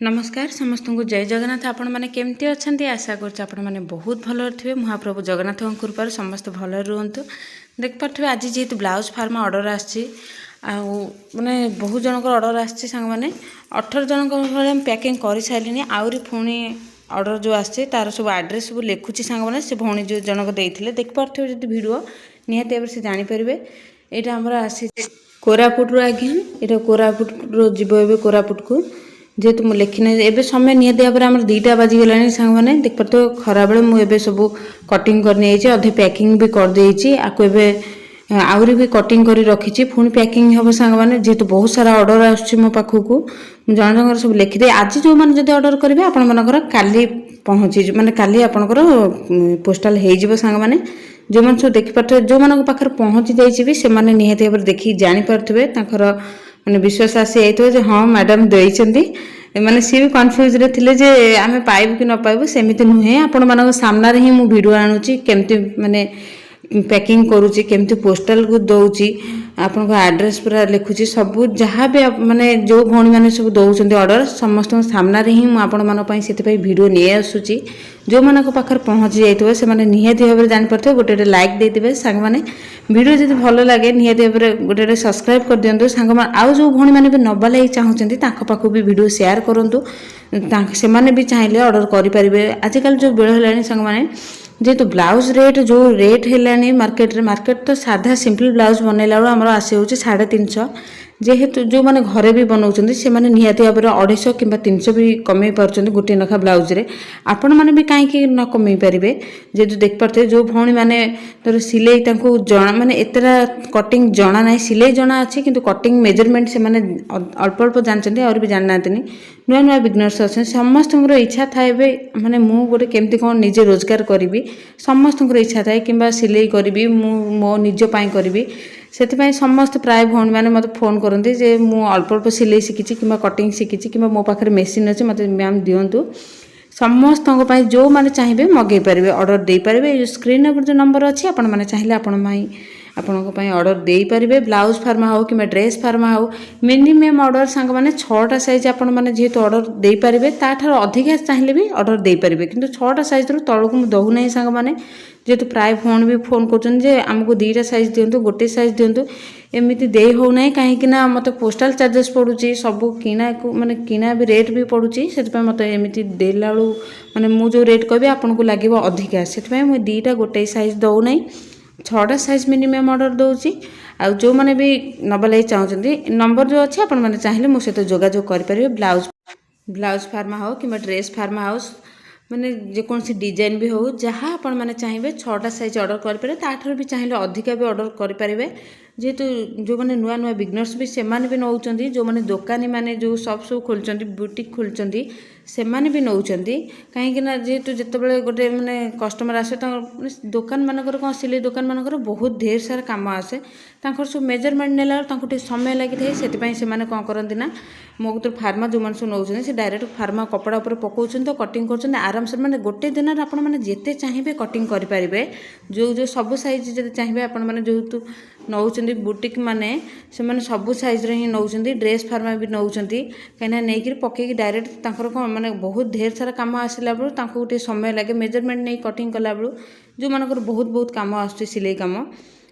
नमस्कार समस्त को जय जगन्नाथ। आपण मैंने केमती अच्छा आशा कर बहुत भल थे। महाप्रभु जगन्नाथ कृपार समस्त भल रुहतु। देख पारे आज जेहेतु ब्लाउज फार्म ऑर्डर आने बहुत जनक ऑर्डर आंग मैंने 18 जन भाई पैकिंग कर सारे आहरी पुणी ऑर्डर जो आसे तार सब एड्रेस सब लिखुची सांग मैंने से भौणी जो जनक देते देख पारे जो भिड निहत से जानीपर यहाँ आमर आसी कोरापुट आज्ञा यहाँ कोरापुट जीव कोरापुट को जेहेतु मुझे लिखिना एवं समय निहत भाव में 2टा बाजिगला सांग मैंने देख पार तो खरा बेले मुझे सब कटिंग करनी अधे पैकिंग भी करदे आपको आहरी भी कटिंग कर रखी पुणी पैकिंग हम सांग मैंने जेहेतु बहुत सारा ऑर्डर आसो मो पाखक जन जन सब लिखिदे आज जो मैंने जब ऑर्डर करेंगे आपंकर काली पहुँची माने काली आपंकर पोस्टाल हो सांग मैंने जो मैंने सब देखिपे जो मान पाखे पहुँची जाइए से निहत भाव देखिए जानीपे मैंने विश्वास आसी जाइए हाँ मैडम देती मैंने सी भी कन्फ्यूज थे जे आम पाइबू कि न पाइबू सेमती नुहे आपण मान सामने ही मुझे भिड आणुची केमती माने पैकिंग करुँची केमती पोस्टाल को दौची आपन एड्रेस पूरा लिखुची सब जहाँ भी माने जो भौणी मैंने सब दौरान ऑर्डर समस्त सामने ही मुझे भिड नहीं आसूची जो मान पाखे पहुँची जाइए से निहत भाव में जानीपे गोटे लाइक देते सांग मैंने वीडियो जब भल लगे निहत भाव में गोटे सब्सक्राइब कर दिंतु सांग आउ जो भौणी मैंने भी नवा लगी चाहते पाखक भी वीडियो शेयर करूँ से भी चाहिए ऑर्डर करेंगे। आजिकल जो बेल है सांग मैंने जेहेतु ब्लाउज रेट जो रेट है मार्केट तो साधा सिंपल ब्लाउज बनैला बेलू आमर आसी हूँ 350 जेहेतु जो मैंने घरे भी बनाऊँ से निहत भाव में 250 कि 300 भी कमे पार्टी गोटे नखा ब्लाउज रे आपण मैंने भी कहीं न कमे पारे जेहेतु देख पारे जो भौणी मैंने तर सिलाई जना माने एतरा कटिंग जना ना सिलाई जना अच्छी किंतु कटिंग मेजरमेंट से मैंने अल्प अल्प जानते और भी जाना नुआ नुआ बिगनर्स अच्छे समस्त इच्छा थाए माने मु गोटे केमती कौन निजे रोजगार करी समस्त इच्छा थाए कि सिलाई करी मो निजपाई करी से समस्त प्राय भौणी मैंने मत फोन करते जे मु अल्प अल्प सिलाई शिखी कि कटिंग शिखी कि मो पाखे मेसीन अच्छे मत मैम दिंतु समस्त जो मैंने चाहिए मगे पारे ऑर्डर दे पारे जो स्क्रीन पर जो नंबर अच्छी आपण मैंने चाहिए आपण ऑर्डर दे पारे ब्लाउज फार्मा हो कि ड्रेस फार्मा हो मिनिमम ऑर्डर सांग मैंने 6टा साइज आपण मैंने जेहेतु ऑर्डर दे पारे ताठार अधिका चाहिए भी ऑर्डर दे पारे किंतु 6टा साइज रू तलक मुझे दौना सांग मैंने जेहेतु प्राय फोन भी फोन कर आमको 2टा साइज दिंतु गोटे साइज दिंतु एमती दे हो ना कहीं मत पोस्टाल चार्जेस पड़ुची सब किना को माने किना भी रेट भी पड़ुची से मत एमती देला बेलू माने मु जो रेट कहबी आपन को लागिव अधिका से मुझे 2टा गोटे साइज दौना 6टा साइज मिनिमम ऑर्डर दूसरी आ जो मैंने भी नवा लगी चाहते नंबर जो अच्छे आपण मैंने चाहिए मो सहित जोगाजोग करेंगे ब्लाउज फार्मा हो कि ड्रेस फार्मा हाउस माने जेकोसी डिजाइन भी हो जहाँ आपण मैंने चाहिए 6टा साइज ऑर्डर करेंगे ताठार भी चाहिए अधिका भी ऑर्डर करेंगे जेहेतु जो मैंने नुआ नुआ बिगनर्स भी से भी नौ जो मैंने दुकानी मैंने जो सब सब खोलते बुटीक खोलते से भी नौ कहीं जेहेतु जिते गोटे मैंने कस्टमर आसे दुकान मानकर कौन सिलाई दुकान मानकर बहुत ढेर सारा कम आसे सब मेजरमेंट नेला समय लगी था से कौन करती ना मो तो फार्मा जो मैंने सब नौ से डायरेक्ट फार्मा कपड़ा उपर पकाउछन तो कटिंग कर आराम से मैंने गोटे दिन आपण मैंने जिते चाहिए कटिंग करेंगे जो जो सब साइज जब चाहिए आपण मैंने जेहेतु नौ बुटीक माने से मैंने सब साइज ही नौ ड्रेस फार्मा भी नौ कहीं नहीं पकईकि डायरेक्ट कौन मैंने बहुत ढेर सारा कम आसला बेलू गोटे समय लगे मेजरमेंट नहीं कटिंग कला बेलू जो मानकर बहुत बहुत कम आस सिलाई कम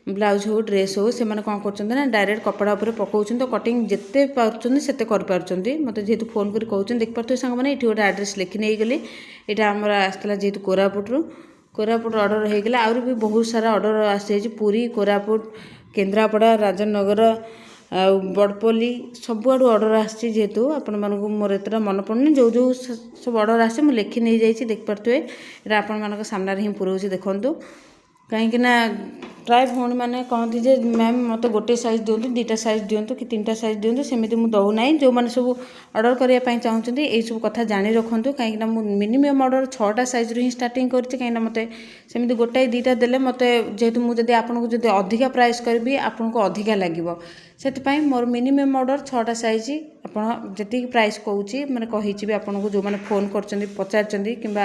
ब्लाउज हो ड्रेस हो से कौन कर डायरेक्ट कपड़ा उपर पकाउछन तो कटिंग जिते पार्चन से मत जेहेतु फोन कर कहते देख पारे सांग मैंने ये गोटे एड्रेस लिखी नहीं गली यहाँ आमर आसला जेहेतु कोरापुट ऑर्डर हो गला आउरी भी बहुत सारा ऑर्डर आसी पुरी कोरापुट केन्द्रापड़ा राजनगर आ बड़पल्ली सबुआड़ू ऑर्डर आसी जेहेतु आपण मानक मोर एतरा मन पड़नी जो जो सब ऑर्डर आसे मुझे लिखी नहीं जाइए देख पारे यहाँ आपण मान सामने ही पुराऊँ देखूँ कहीं प्राय भौणी मैंने कहती जे मैम मत गोटे साइज दिंतु 2टा साइज दिंतु कि 3टा साइज दिंतु सेमती मुझे दौना जो मैंने सब ऑर्डर करने चाहते यही सब कथा जानी रखु कहीं मिनिमम ऑर्डर 6टा साइज रू ही स्टार्टिंग करती कहीं मत सेमती गोटाए 2टा देले मत जेहेतु मुझे आपको जब अधिका प्राइस करी आपको अधिका लगे से मोर मिनिमम ऑर्डर 6टा साइज आप जी प्राइस कौच मैंने कही आपको जो मैंने फोन कर पचार कि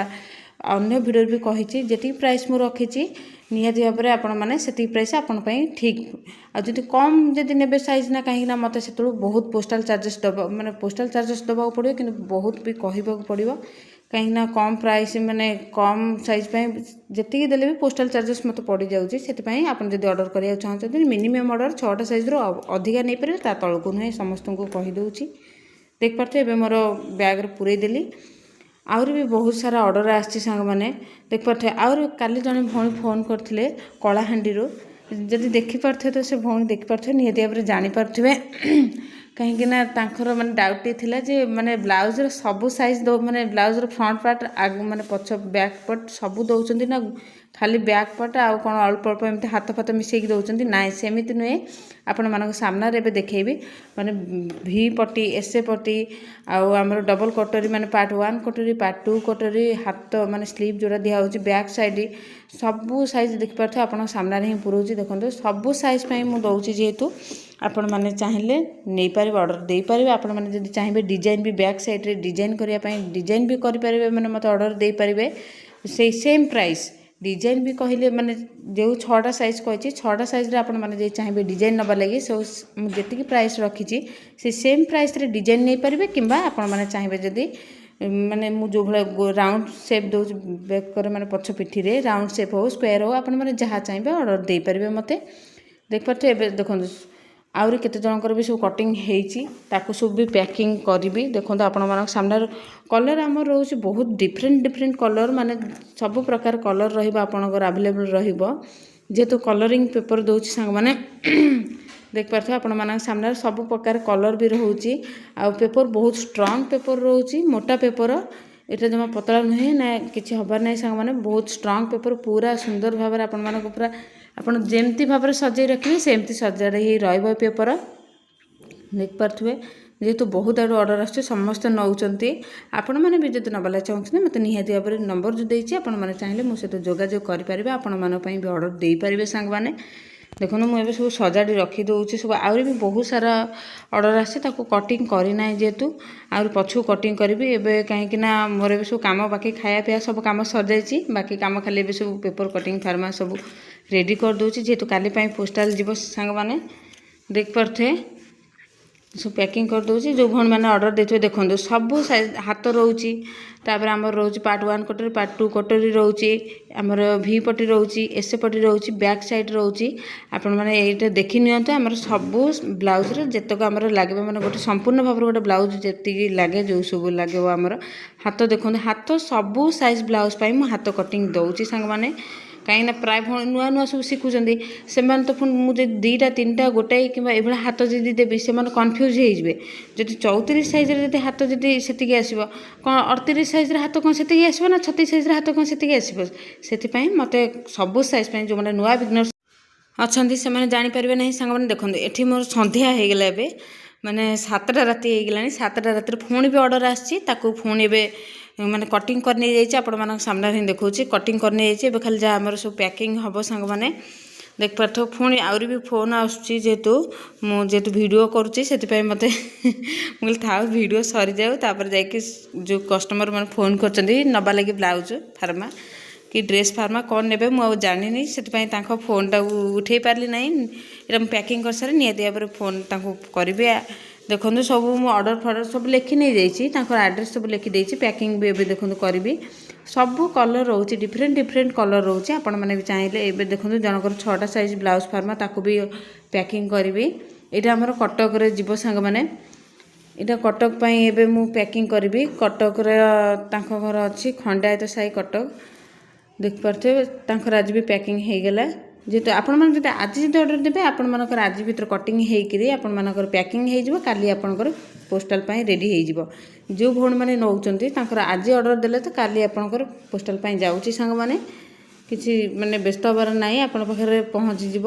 अन्य वीडियो भी कही जी प्राइस मु रखी निहाती भाव में आपण मैंने से प्राइस आपण ठीक आदि कम जदि ने सैज ना कहीं मत से बहुत पोस्टाल चार्जेस दबा माने पोस्टाल चार्जेस दबा पड़ो कि बहुत भी कहवाक पड़ो कहीं कम प्राइस माने कम साइज जी देले भी पोस्टाल चार्जेस मत पड़ जाऊँगी से आप जब ऑर्डर करा चाहते मिनिमम ऑर्डर 6टा साइज अधिका नहीं पारे ता तौक नुहे समस्त को कहीदे देख पारे एवं मोर बैग पूरे देली आहुरी भी बहुत सारा ऑर्डर आसी सांग मैंने देख पारे आहुरी काली जड़े भौणी फोन करते कलाहांडी जदि देखिपे तो से भौणी देखिपे निहती भाव में जानीपे कहीं माने डाउट थी जे माने ब्लाउज सबू साइज माने ब्लाउज फ्रंट पार्ट आग माने पछ बैक पार्ट सबू दौरान ना खाली बैक पार्ट आउ कौन अल्प अल्प एमती हाथ फाथ मिसेक दौरान ना सेमती नुहे आपण मान सामने एवं देखी माने भी पट्टी एसए पट्टी आमर डबल कटोरी माने पार्ट 1 कटोरी पार्ट 2 कटोरी हाथ माने स्लीव जोड़ा दिया बैक साइड सबू साइज देखिपे आप सामने ही पुरोची देखो सबू साइज मुझे दौची जेहेतु आपण मैंने चाहिए नहीं पारे ऑर्डर दे पारे आपण मैंने जब चाहिए डिजाइन भी बैक साइड रे डिजाइन करने डिजाइन भी करें मैंने मत ऑर्डर दे पारे से सेम प्राइस डिजाइन भी कहले माने जो 6टा साइज कही 6टा साइज आप चाहिए डिजाइन नवा लगे सो जी प्राइस रखी से सेम प्राइस रे डिजाइन नहीं पारे कि आपण मैंने चाहिए जदि माने मु जो भाई राउंड शेप दो बैक करे माने पछ पिठी रे राउंड शेप हो स्क्वायर हो आपण मैंने जहाँ चाहिए ऑर्डर दे पारे मते देख पारे देखो आउरी केते जनकर भी सब कटिंग हेची ताकू सब भी पैकिंग करी देखो आपण मान सामने कलर आमर रोचे बहुत डिफरेंट डिफरेंट कलर माने सब प्रकार कलर रहिबा आपनकर अवेलेबल रहिबो जेहेतु कलरिंग पेपर दउची संग माने देख पारे आपण मान सामने सब प्रकार कलर भी रोची आ पेपर बहुत स्ट्रांग पेपर रोची मोटा पेपर एटा जमा पतला नुहे ना किसी हबार ना सांग माने बहुत स्ट्रांग पेपर पूरा सुंदर भाव में आपण मान पूरा आपन जेमती भाव में सजाई रखिए सेमती सजाड़ ही रही पेपर देख पारे जेहेतु बहुत आड़ ऑर्डर आस समस्त नौकरी आपण मैंने भी जब नबाला चाहते मत निहाती भाव में नंबर जो देती आपण मैंने चाहिए मुझे जोगाजोग करें आपण मानी भी ऑर्डर दे पारे सांग मैंने देखो मुझे सब सजाड़ी रखी दूसरी सब आहरी भी बहुत सारा ऑर्डर आसे कटिंग करना जेहेतु आहरी पछू कटिंग करी एवं कहीं मोर भी सब कम बाकी खाया पीया सब कम सर बाकी कम खाली सब पेपर कटिंग फार्मा सब रेडी कर दूची जेहेतु काली पोस्टाल जीव सांग मैंने देख पारे सब पैकिंग कर दूची जो भौणी मैंने ऑर्डर देते देखो सबू साइज हाथ रोची तापर आमर रोच पार्ट 1 कटोरी पार्ट 2 कटोरी रोची आमर भी पट्टी रोची एस पट्टी रोची बैक साइड रोची आपण मैंने ये देखी नियंतु आमर सबू ब्लाउज रे जेतक आमर लागे माने गोटे संपूर्ण भाव गोटे ब्लाउज जेतिकी लागे जो सब लागे आमर हाथ देखो हाथ सबू साइज ब्लाउज पाई मु हाथ कटिंग दउची सांग माने कहीं प्राय नुआ नुआ सब शिखुंट से तो पुणी मुझे 2टा 3टा गोटाए कि हाथ जदि देवी से कन्फ्यूज होइबे जदि 34 साइज जब हाथ जदि से आसो कौन 38 साइज हाथ कौन से आसो ना 36 साइज हाथ कौन से आसो से मत सबू साइज जो मैंने नुआ बिगनर्स अच्छा से जापर ना सांग मैंने देखो ये मोर सन्ध्या हो गला ए माने 7टा राति होगला 7टा राति पुणी भी ऑर्डर आसी पुणी माने कटिंग करने जाइए आपण मान सामने ही देखा कटिंग करने जाइए खाली जहाँ आम सब पैकिंग हम सांग मैंने देख पार्थ पुणी आहरी भी फोन आसतु मुझे वीडियो करुँची से मत मुझे था वीडियो सरी जाऊ तापर जाकि जो कस्टमर मैंने फोन कर नबा लगे ब्लाउज फार्मा कि ड्रेस फार्मा कौन ने मुझे जानी से फोन टाक उठे पार्ली ना ये पैकिंग कर सारे निहती भाव में फोन करी देखो सब मु ऑर्डर फर्डर सब लिखी नहीं जाइए एड्रेस सब लिखी देती पैकिंग भी एवं देखो करी सब कलर रोचे डिफरेंट डिफरेंट कलर रोचे आपण मैंने भी चाहिए एवं देखो जनकर 6टा साइज ब्लाउज फार्मा ताकू भी पैकिंग करी यहाँ आमर कटक जीव सांग मैंने यहाँ कटक एवं मु पैकिंग करी कटक घर अच्छी खंडायत साई कटक देख पारे आज भी पैकिंग हो गला जेहेतु आपण मैंने जब आज जब ऑर्डर देते आपण मानकर आज भर कटिंग होकर आपण मानकर पैकिंग हो काली आपणकर पोस्टाल रेडी हो जो भौणी मैंने नौकर आज ऑर्डर देले तो काली आपणकर पोस्टाल जाऊँगी सांग मैंने किसी माने व्यस्त हबार ना आपण पाखे पहुँची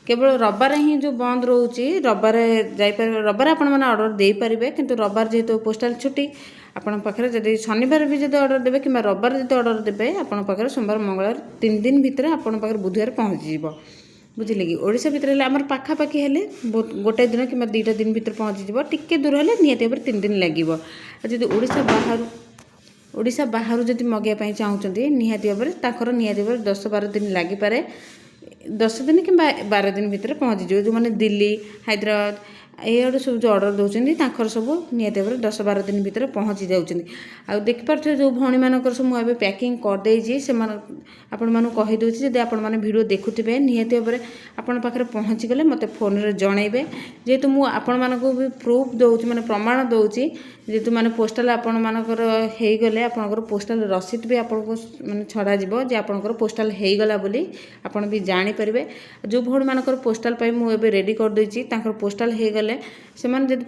केवल रबार ही जो बंद रोचे रबार जापर रबार आपण मैंने ऑर्डर दे पारे किंतु रबार जेहेतु पोस्टाल छुट्टी आपण पाखे जब शनिवार भी जब ऑर्डर देवे कि रबार जब ऑर्डर देवे आपण पाखे सोमवार मंगलवार 3 दिन भितर आपण पाखे बुधवार पहुँची बुझे कि ओडिशा भितर आमर पाखापाखि हेले गोटे दिन कि 2टा दिन भितर पहुँची टिके दूर हेले निहती भाव 3 दिन लगे जब ओडिशा बाहर ଓଡ଼ିଶା ବାହାରୁ ଯଦି ମଗାଇବା ପାଇଁ ଚାହୁଁଛନ୍ତି ନିହାତି ଭାବରେ ତାଙ୍କର ନିହାତି ଭାବରେ 10-12 ଦିନ ଲାଗିପାରେ। 10 ଦିନ କିମ୍ବା 12 ଦିନ ଭିତରେ ପହଞ୍ଚିଯିବ। ଯେଉଁମାନେ ଦିଲ୍ଲୀ, ହାଇଦ୍ରାବାଦ ଏଇଆଡ଼ୁ ସବୁ ଯେଉଁ ଅର୍ଡ଼ର ଦେଉଛନ୍ତି ତାଙ୍କର ସବୁ ନିହାତି ଭାବରେ 10-12 ଦିନ ଭିତରେ ପହଞ୍ଚି ଯାଉଛନ୍ତି। ଆଉ ଦେଖିପାରୁଥିବେ ଯେଉଁ ଭଉଣୀମାନଙ୍କର ସବୁ ମୁଁ ଏବେ ପ୍ୟାକିଂ କରିଦେଇଛି ସେମାନେ ଆପଣମାନଙ୍କୁ କହିଦେଉଛି, ଯଦି ଆପଣମାନେ ଭିଡ଼ିଓ ଦେଖୁଥିବେ ନିହାତି ଭାବରେ ଆପଣଙ୍କ ପାଖରେ ପହଞ୍ଚିଗଲେ ମୋତେ ଫୋନରେ ଜଣାଇବେ। ଯେହେତୁ ମୁଁ ଆପଣମାନଙ୍କୁ ବି ପ୍ରୁଫ୍ ଦେଉଛି, ମାନେ ପ୍ରମାଣ ଦେଉଛି, ଯେହେତୁ ମାନେ ପୋଷ୍ଟାଲ ଆପଣମାନଙ୍କର ହେଇଗଲେ ଆପଣଙ୍କର ପୋଷ୍ଟାଲ ରସିଦ ବି ଆପଣଙ୍କୁ ମାନେ ଛଡ଼ାଯିବ ଯେ ଆପଣଙ୍କର ପୋଷ୍ଟାଲ ହେଇଗଲା ବୋଲି ଆପଣ ବି ଜାଣିପାରିବେ। ଯେଉଁ ଭଉଣୀମାନଙ୍କର ପୋଷ୍ଟାଲ ପାଇଁ ମୁଁ ଏବେ ରେଡ଼ି କରିଦେଇଛି ତାଙ୍କର ପୋଷ୍ଟାଲ ହେଇଗଲେ ସେମାନେ ଯଦି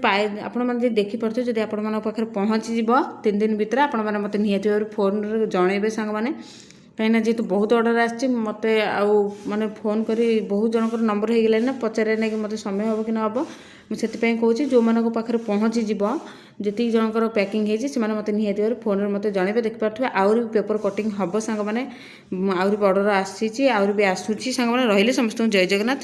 ଆପଣମାନେ ଯଦି ଦେଖିପାରୁଥିବେ, ଯଦି ଆପଣମାନଙ୍କ ପାଖରେ ପହଞ୍ଚିଯିବ 3 ଦିନ ଭିତରେ ଆପଣମାନେ ମୋତେ ନିହାତି ଭାବରେ ଫୋନରେ ଜଣାଇବେ ସାଙ୍ଗମାନେ। କାହିଁକିନା ଯେହେତୁ ବହୁତ ଅର୍ଡ଼ର ଆସିଛି ମୋତେ ଆଉ ମାନେ ଫୋନ୍ କରି ବହୁତ ଜଣଙ୍କର ନମ୍ବର ହେଇଗଲାଣି ନା, ପଚାରିବା ନେଇକି ମୋତେ ସମୟ ହେବ କି ନ ହେବ, ମୁଁ ସେଥିପାଇଁ କହୁଛି ଯେଉଁମାନଙ୍କ ପାଖରେ ପହଞ୍ଚିଯିବ ଯେତିକି ଜଣଙ୍କର ପ୍ୟାକିଂ ହେଇଛି ସେମାନେ ମୋତେ ନିହାତି ଭାବରେ ଫୋନରେ ମୋତେ ଜଣାଇବେ। ଦେଖିପାରୁଥିବେ ଆହୁରି ବି ପେପର କଟିଂ ହେବ ସାଙ୍ଗମାନେ, ଆହୁରି ବି ଅର୍ଡ଼ର ଆସିଛି, ଆହୁରି ବି ଆସୁଛି ସାଙ୍ଗମାନେ। ରହିଲେ ସମସ୍ତଙ୍କୁ ଜୟ ଜଗନ୍ନାଥ।